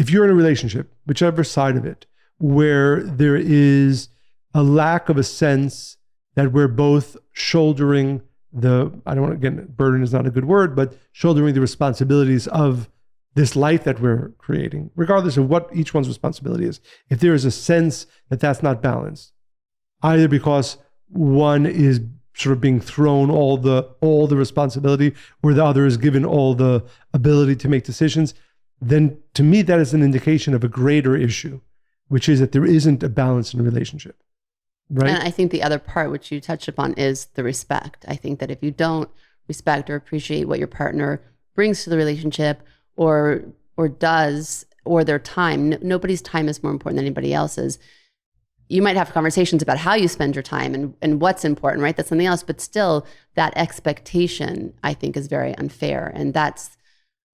if you're in a relationship, whichever side of it, where there is a lack of a sense that we're both shouldering I don't want to, again, burden is not a good word, but shouldering the responsibilities of this life that we're creating, regardless of what each one's responsibility is. If there is a sense that that's not balanced, either because one is sort of being thrown all the responsibility, or the other is given all the ability to make decisions, then to me that is an indication of a greater issue, which is that there isn't a balance in the relationship. Right. And I think the other part, which you touched upon, is the respect. I think that if you don't respect or appreciate what your partner brings to the relationship or does, or their time, nobody's time is more important than anybody else's. You might have conversations about how you spend your time and what's important, right? That's something else. But still, that expectation, I think, is very unfair. And that's,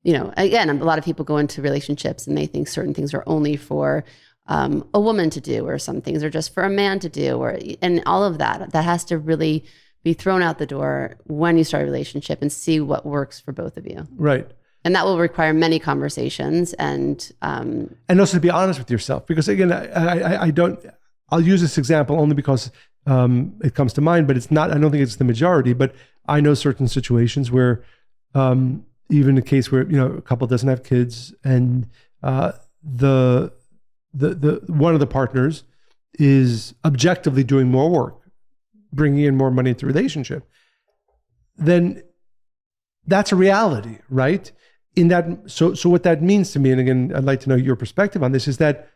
again, a lot of people go into relationships and they think certain things are only for a woman to do, or some things are just for a man to do, and all of that has to really be thrown out the door when you start a relationship and see what works for both of you. Right. And that will require many conversations and also to be honest with yourself, because again, I'll use this example only because it comes to mind, but I don't think it's the majority, but I know certain situations where even a case where, a couple doesn't have kids and the one of the partners is objectively doing more work, bringing in more money into the relationship, then that's a reality, right? In that, so what that means to me, and again, I'd like to know your perspective on this, is that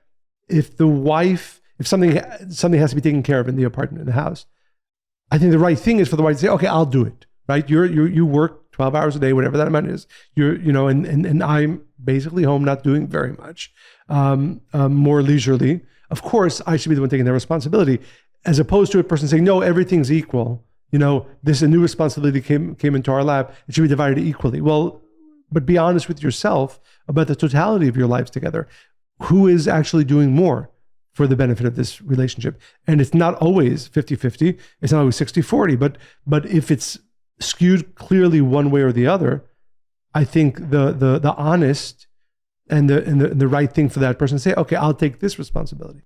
if something has to be taken care of in the apartment, in the house, I think the right thing is for the wife to say, okay, I'll do it, right? You work 12 hours a day, whatever that amount is, and I'm basically home, not doing very much, more leisurely. Of course, I should be the one taking that responsibility, as opposed to a person saying, no, everything's equal. This a new responsibility came into our lap. It should be divided equally. Well, but be honest with yourself about the totality of your lives together. Who is actually doing more for the benefit of this relationship? And it's not always 50-50. It's not always 60-40. But if it's skewed clearly one way or the other, I think the honest and the right thing for that person to say, okay, I'll take this responsibility.